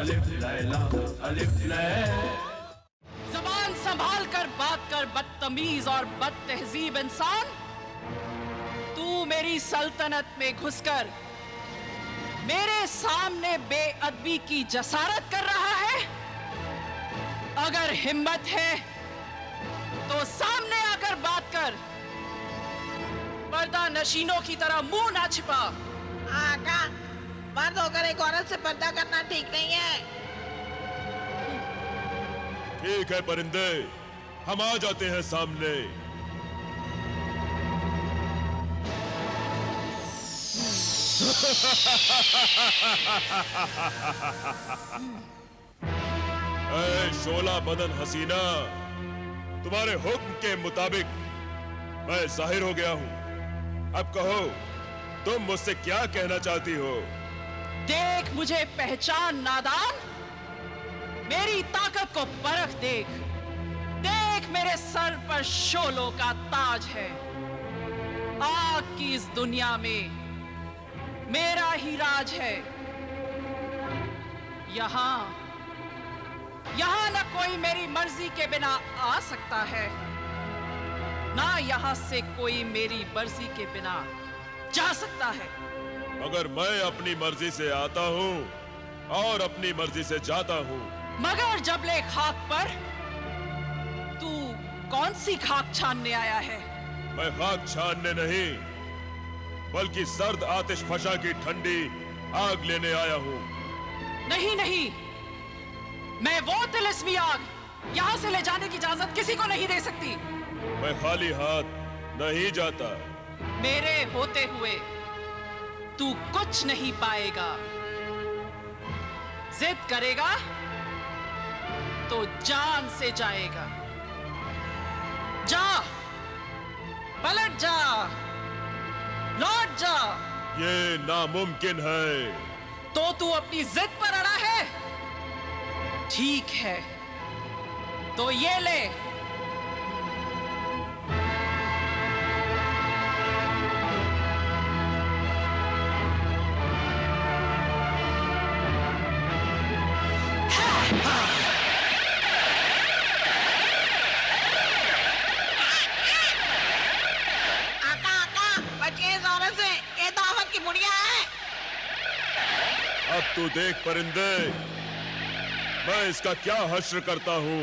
अलिफ लैला अलिफ लैला। ज़बान संभाल कर बात कर बदतमीज और बदतहजीब इंसान। तू मेरी सल्तनत में घुसकर मेरे सामने बेअदबी की जसारत कर रहा है। अगर हिम्मत है तो सामने आकर बात कर, पर्दा नशीनों की तरह मुंह ना छिपा। आका, मर्द होकर एक औरत से पर्दा करना ठीक नहीं है। ठीक है परिंदे, हम आ जाते हैं सामने। ऐ शोला बदन हसीना, तुम्हारे हुक्म के मुताबिक मैं जाहिर हो गया हूं। अब कहो, तुम मुझसे क्या कहना चाहती हो? देख मुझे पहचान नादान, मेरी ताकत को परख देख। देख मेरे सर पर शोलों का ताज है। आग की इस दुनिया में मेरा ही राज है। यहां न कोई मेरी मर्जी के बिना आ सकता है, ना यहां से कोई मेरी मर्जी के बिना जा सकता है। मगर मैं अपनी मर्जी से आता हूं और अपनी मर्जी से जाता हूं। मगर जबले खाक पर तू कौन सी खाक छानने आया है? मैं खाक छानने नहीं, बल्कि सर्द आतिश फशा की ठंडी आग लेने आया हूं। नहीं नहीं, मैं वो तिलिस्मी आग यहां से ले जाने की इजाजत किसी को नहीं दे सकती। मैं खाली हाथ नहीं जाता। मेरे होते हुए तू कुछ नहीं पाएगा। जिद करेगा तो जान से जाएगा। जा, पलट जा, लौट जा। ये नामुमकिन है। तो तू अपनी जिद पर अड़ा है? ठीक है, तो ये ले। अब तू देख परिंदे, मैं इसका क्या हश्र करता हूं।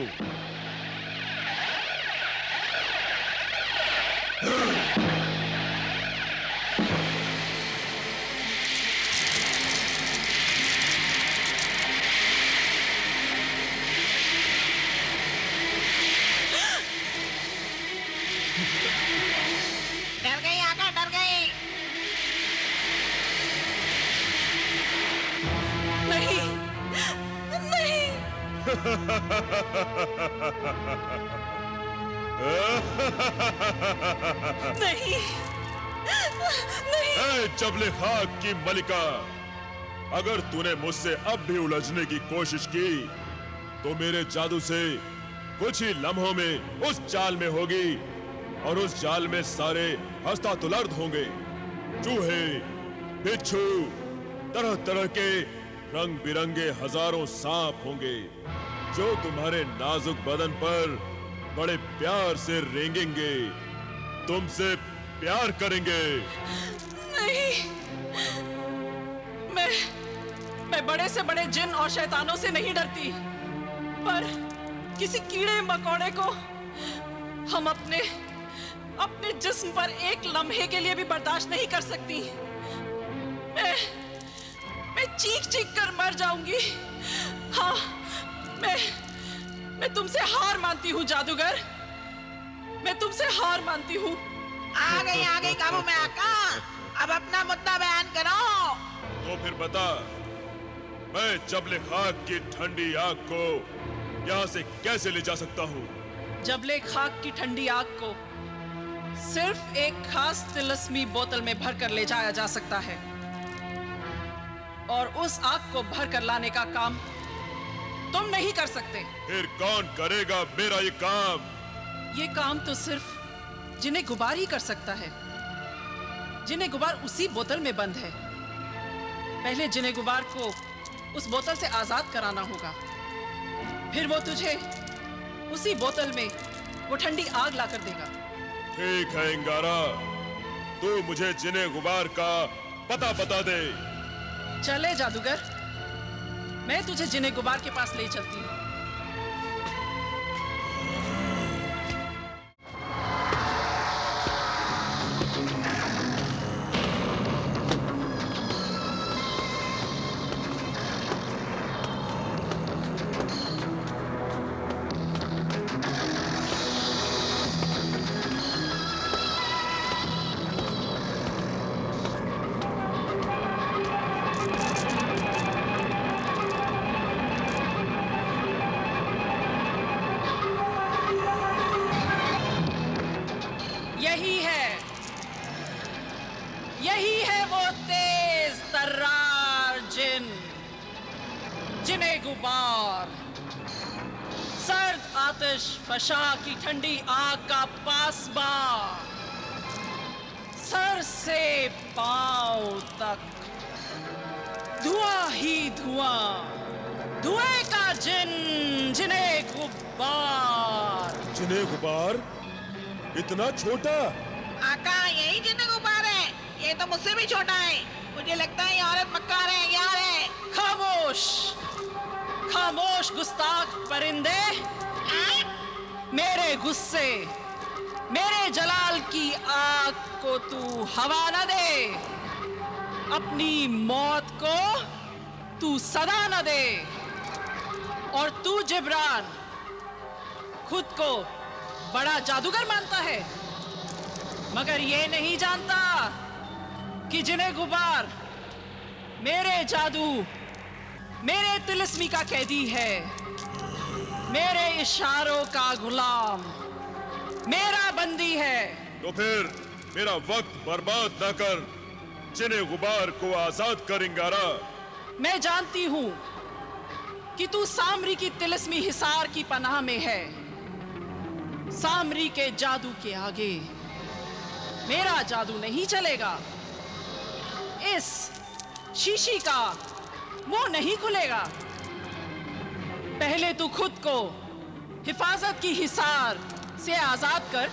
डर गई आका, डर गई। नहीं नहीं। नहीं नहीं। ऐ जबले खाक की मलिका, अगर तूने मुझसे अब भी उलझने की कोशिश की तो मेरे जादू से कुछ ही लम्हों में उस जाल में होगी, और उस जाल में सारे हस्तातुलर्द होंगे। चूहे, बिच्छू, तरह तरह के रंग बिरंगे हजारों सांप होंगे जो तुम्हारे नाजुक बदन पर बड़े प्यार से रेंगेंगे, तुमसे प्यार करेंगे। नहीं, मैं बड़े से बड़े जिन और शैतानों से नहीं डरती, पर किसी कीड़े मकोड़े को हम अपने जिस्म पर एक लम्हे के लिए भी बर्दाश्त नहीं कर सकती। मैं चीख चीख कर मर जाऊंगी। हाँ, मैं तुमसे हार मानती हूँ जादूगर, मैं तुमसे हार मानती हूँ। आ गई काबू में आका। अब अपना मुद्दा बयान करो। तो फिर बता, मैं जबले खाक की ठंडी आग को यहाँ से कैसे ले जा सकता हूँ? जबले खाक की ठंडी आग को सिर्फ एक खास तिलिस्मी बोतल में भरकर ले जाया जा सकता है, और उस आग को भरकर लाने का काम तुम नहीं कर सकते। फिर कौन करेगा मेरा ये काम? ये काम तो सिर्फ जिन्हें गुबार ही कर सकता है। जिन्हें गुबार उसी बोतल में बंद है। पहले जिन्हें गुबार को उस बोतल से आजाद कराना होगा। फिर वो तुझे उसी बोतल में वो ठंडी आग ला कर देगा। ठीक है इंगारा, तू मुझे जिने गुबार का पता बता दे। चले जादूगर, मैं तुझे जिने गुबार के पास ले चलती हूँ। यही है वो तेज तर्रार जिने गुबार, सर्द आतिश फशा की ठंडी आग का पासबा, सर से पांव तक धुआं ही धुआं, धुएं का जिने गुबार। जिने गुबार? इतना छोटा? आका, यही जिन्ने गुबार है। ये तो मुझसे भी छोटा है। मुझे लगता है ये औरत मक्कार है, यार है। खामोश, खामोश गुस्ताख परिंदे। मेरे गुस्से, मेरे जलाल की आग को तू हवा न दे। अपनी मौत को तू सदा न दे। और तू जिब्रान खुद को बड़ा जादूगर मानता है, मगर ये नहीं जानता कि जिने गुबार मेरे जादू, मेरे तिलिस्मी का कैदी है, मेरे इशारों का गुलाम, मेरा बंदी है। तो फिर मेरा वक्त बर्बाद न कर, जिने गुबार को आजाद कर इंगारा। मैं जानती हूं कि तू सामरी की तिलिस्मी हिसार की पनाह में है। सामरी के जादू के आगे मेरा जादू नहीं चलेगा। इस शीशी का मुंह नहीं खुलेगा। पहले तू खुद को हिफाजत की हिसार से आजाद कर।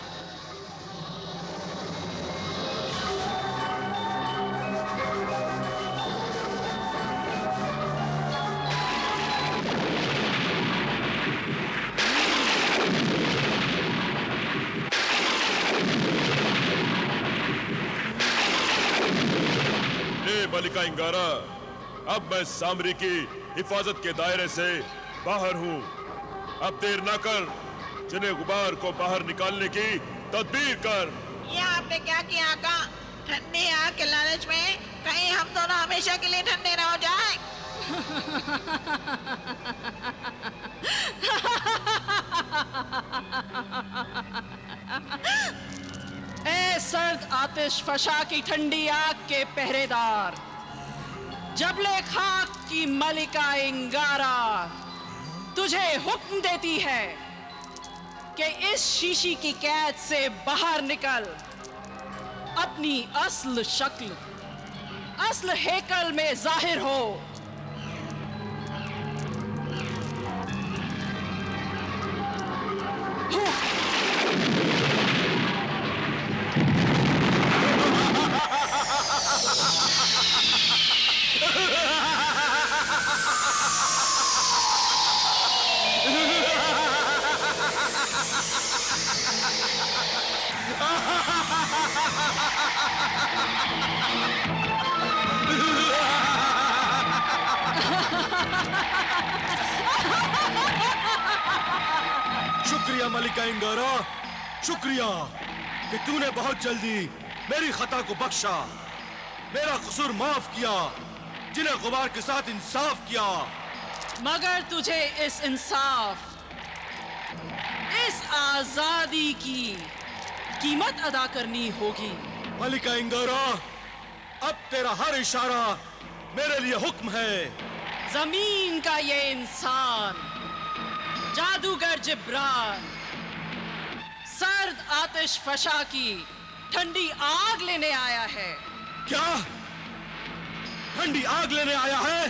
मलिका इंगारा, अब मैं सामरी की हिफाजत के दायरे से बाहर हूँ। अब देर ना कर, जिने गुबार को बाहर निकालने की तदबीर कर। ये आपने क्या किया आका? ठंडी आग के लालच में कहीं हम दोनों हमेशा के लिए ठंडे ना हो जाए। ए सर्द आतिश फशा की ठंडी आग के पहरेदार, जबले खाक की मलिका इंगारा तुझे हुक्म देती है कि इस शीशी की कैद से बाहर निकल, अपनी अस्ल शक्ल, अस्ल हेकल में जाहिर हो। शुक्रिया मलिका इंगारा, शुक्रिया कि तूने बहुत जल्दी मेरी खता को बख्शा, मेरा कसूर माफ किया, जिन्हें गुबार के साथ इंसाफ किया। मगर तुझे इस इंसाफ, इस आजादी की कीमत अदा करनी होगी। मलिका इंगारा, अब तेरा हर इशारा मेरे लिए हुक्म है। जमीन का ये इंसान, जादूगर जिब्रान, सर्द आतिश फशा की ठंडी आग लेने आया है। क्या? ठंडी आग लेने आया है?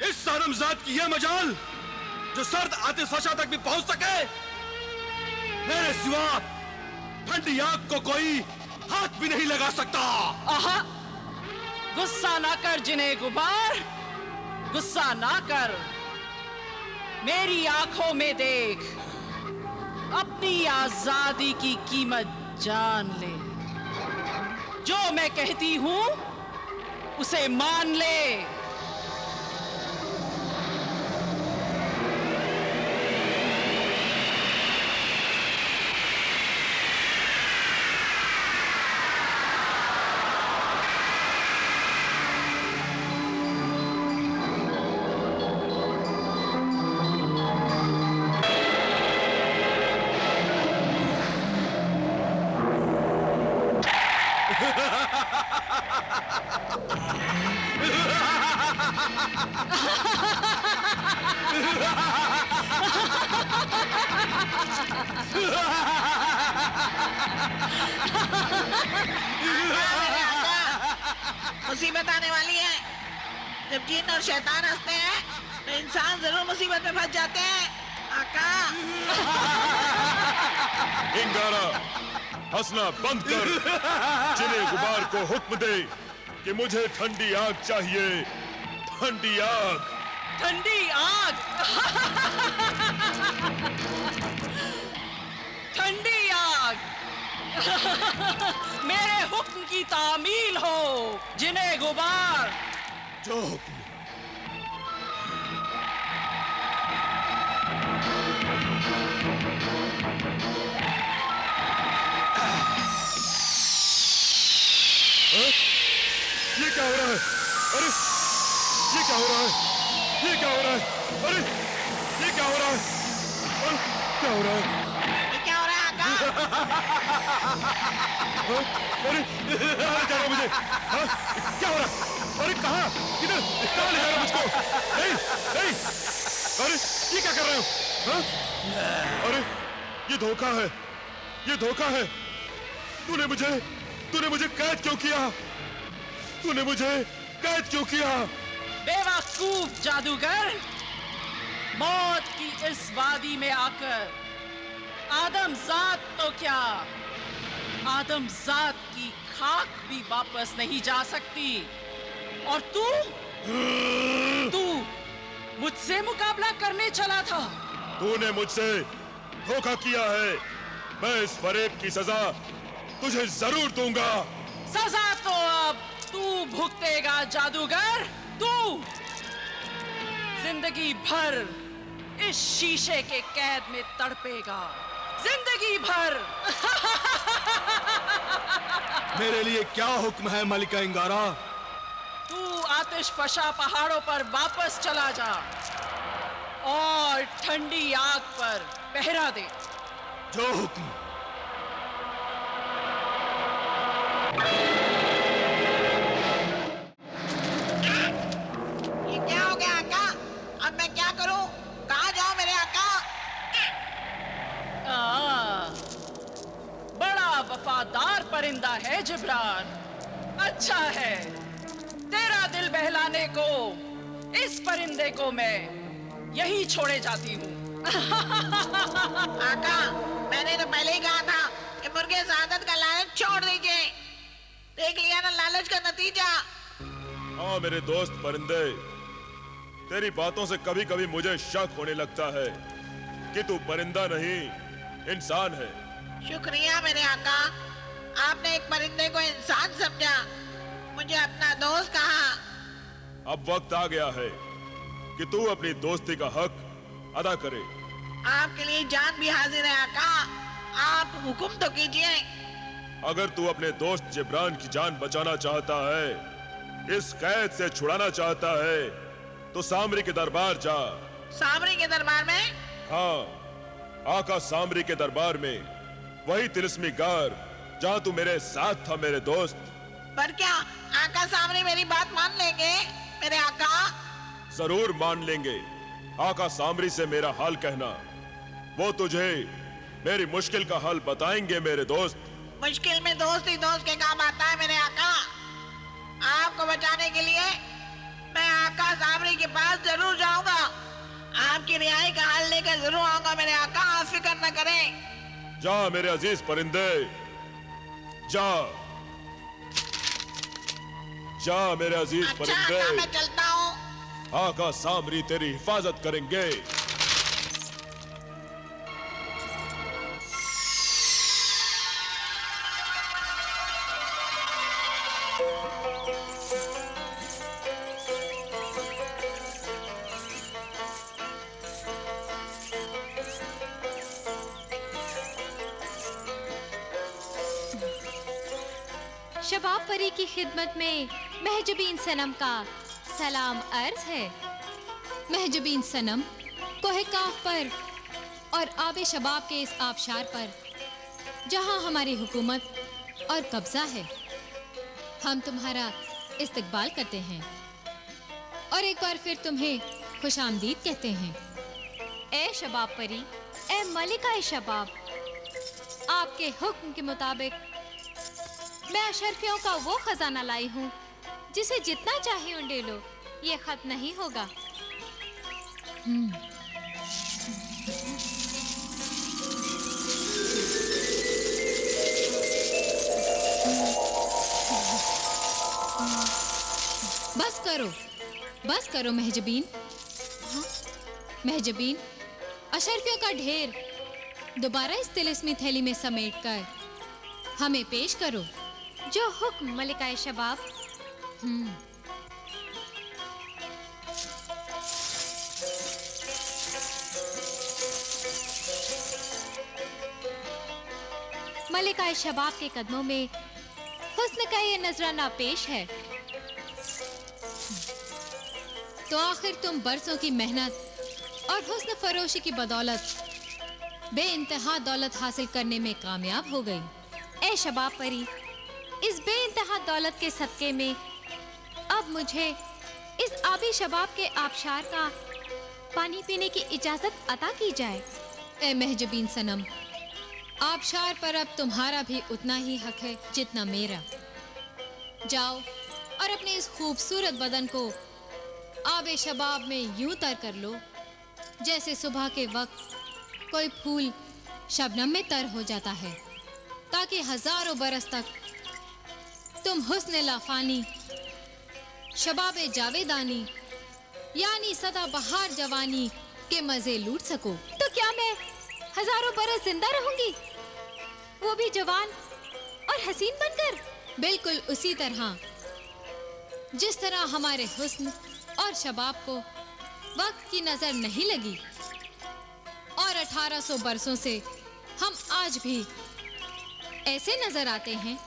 इस सारमजाद की यह मजाल जो सर्द आतिशफशा तक भी पहुंच सके। मेरे सिवा ठंडी आग को कोई हाथ भी नहीं लगा सकता। आहा, गुस्सा ना कर जिन्हें गुबार, गुस्सा ना कर। मेरी आंखों में देख, अपनी आजादी की कीमत जान ले। जो मैं कहती हूं उसे मान ले। मुसीबत आने वाली है। जब जिन और शैतान हंसते हैं तो इंसान जरूर मुसीबत में फंस जाते हैं। आका, इंगारा, हंसना बंद कर। जिन्हें गुबार को हुक्म दे कि मुझे ठंडी आग चाहिए, ठंडी आग। ठंडी आग। ठंडी आग। मेरे हुक्म की तामील हो जिन्हें गुबार। जो हुक्म। ये क्या हो रहा है? अरे ये क्या हो रहा है? ये क्या हो रहा है? अरे ये क्या हो रहा है? अरे क्या हो रहा है? ये क्या हो रहा है आका? अरे कहाँ ले जा रहा मुझे? हाँ? क्या हो रहा है? अरे कहाँ? किधर? कहाँ ले जा रहा मुझको? नहीं नहीं। अरे ये क्या कर रहे हो? हाँ? अरे ये धोखा है, ये धोखा है। तूने मुझे कैद क्यों किया? तूने मुझे कैद क्यों किया? बेवकूफ जादूगर, मौत की इस वादी में आकर आदमजात तो क्या, आदमजात की खाक भी वापस नहीं जा सकती। और तू मुझसे मुकाबला करने चला था। तूने मुझसे धोखा किया है। मैं इस फरेब की सजा तुझे जरूर दूंगा। सजा तो अब तू भुगतेगा जादूगर। तू जिंदगी भर इस शीशे के कैद में तड़पेगा, जिंदगी भर। मेरे लिए क्या हुक्म है मलिका इंगारा? तू आतिशफशा पहाड़ों पर वापस चला जा और ठंडी आग पर पहरा दे। जो हुक्म। ये क्या हो गया आका? अब मैं क्या करूं? कहाँ जाऊं मेरे आका? बड़ा वफादार परिंदा है जिब्रान। अच्छा है, तेरा दिल बहलाने को इस परिंदे को मैं यही छोड़े जाती हूँ। आका, मैंने तो पहले ही कहा था कि मुर्गे ज़्यादत का लालच छोड़ दीजिए। देख लिया ना लालच का नतीजा। हाँ मेरे दोस्त परिंदे, तेरी बातों से कभी कभी मुझे शक होने लगता है कि तू परिंदा नहीं इंसान है। शुक्रिया मेरे आका, आपने एक परिंदे को इंसान समझा, मुझे अपना दोस्त कहा। अब वक्त आ गया है कि तू अपनी दोस्ती का हक अदा करे। आपके लिए जान भी हाजिर है आका, आप हुक्म तो कीजिए। अगर तू अपने दोस्त जिब्रान की जान बचाना चाहता है, इस कैद से छुड़ाना चाहता है, तो सामरी के दरबार जा। सामरी के दरबार में? हाँ, आका सामरी के दरबार में, वही तिलिस्मी गार जहाँ तू मेरे साथ था मेरे दोस्त। पर क्या आका सामरी मेरी बात मान लेंगे मेरे आका? जरूर मान लेंगे। आका सामरी से मेरा हाल कहना, वो तुझे मेरी मुश्किल का हल बताएंगे मेरे दोस्त। मुश्किल में दोस्त ही दोस्त के काम आता है मेरे आका। आपको बचाने के लिए मैं आका आका सामरी के पास जरूर जाऊंगा। आपकी रिहाई का हाल लेकर जरूर आऊंगा मेरे आका, आप फिक्र न करें। जा मेरे अजीज परिंदे, जा जा मेरे अजीज अच्छा परिंदे। आका, मैं चलता हूँ। आका सामरी तेरी हिफाजत करेंगे। शबाब परी की खिदमत में महजबीन सनम का सलाम अर्ज है। महजबीन सनम कोहे काफ पर और आबे शबाब के इस आबशार पर जहां हमारी हुकूमत और कब्जा है, हम तुम्हारा इस्तकबाल करते हैं और एक बार फिर तुम्हें खुशामदीद कहते हैं। ए शबाब परी, ए मलिका शबाब, आपके हुक्म के मुताबिक मैं अशरफियों का वो खजाना लाई हूँ जिसे जितना चाहे उंडे लो, ये खत नहीं होगा। बस करो महजबीन। हाँ? महजबीन, अशरफियों का ढेर दोबारा इस तिलिस्मी थैली में समेटकर हमें पेश करो। जो हुक्म मलिका शबाब। मलिका शबाब के कदमों में हुस्न का ये नजराना पेश है। तो आखिर तुम बरसों की मेहनत और हुस्न फरोशी की बदौलत बेइंतहा दौलत हासिल करने में कामयाब हो गई। ए शबाब परी, इस बेइंतहा दौलत के सदके में अब मुझे इस आबी शबाब के आबशार का पानी पीने की इजाजत अता की जाए। ए महजबीन सनम, आबशार पर अब तुम्हारा भी उतना ही हक है जितना मेरा। जाओ और अपने इस खूबसूरत बदन को आबे शबाब में यूं तर कर लो जैसे सुबह के वक्त कोई फूल शबनम में तर हो जाता है, ताकि हजारों बरस तक तुम हुस्न लाफानी, शबाबे जावेदानी यानी सदा बहार जवानी के मजे लूट सको। तो क्या मैं हजारों बरस जिंदा रहूंगी, वो भी जवान और हसीन बनकर? बिल्कुल उसी तरह जिस तरह हमारे हुस्न और शबाब को वक्त की नजर नहीं लगी और 1800 बरसों से हम आज भी ऐसे नजर आते हैं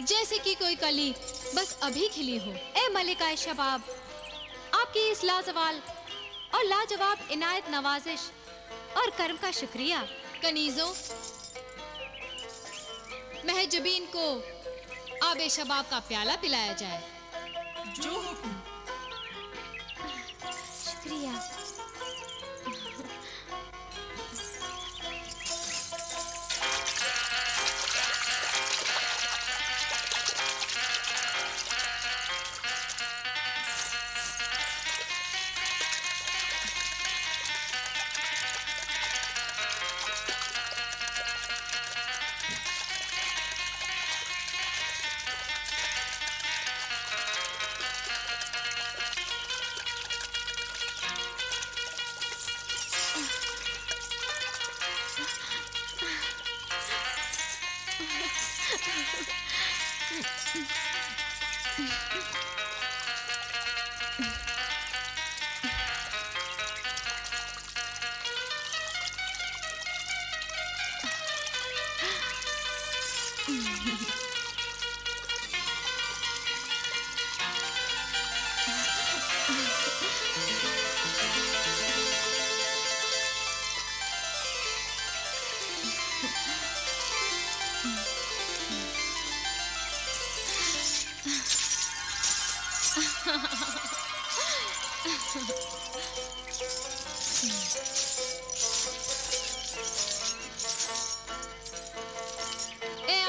जैसे कि कोई कली बस अभी खिली हो। ए मलिका शबाब, आपकी इस लाजवाल और लाजवाब इनायत नवाजिश और कर्म का शुक्रिया। कनीजों, महजबीन को आबे शबाब का प्याला पिलाया जाए। जो हुक्म। शुक्रिया।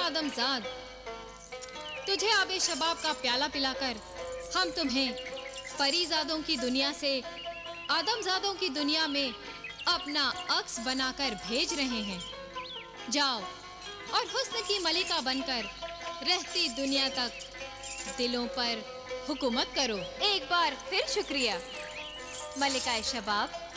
आदमजाद, तुझे आबे शबाब का प्याला पिलाकर हम तुम्हें परीजादों की दुनिया से आदमजादों की दुनिया में अपना अक्स बनाकर भेज रहे हैं। जाओ और हुस्न की मलिका बनकर रहती दुनिया तक दिलों पर हुकूमत करो। एक बार फिर शुक्रिया मलिका शबाब।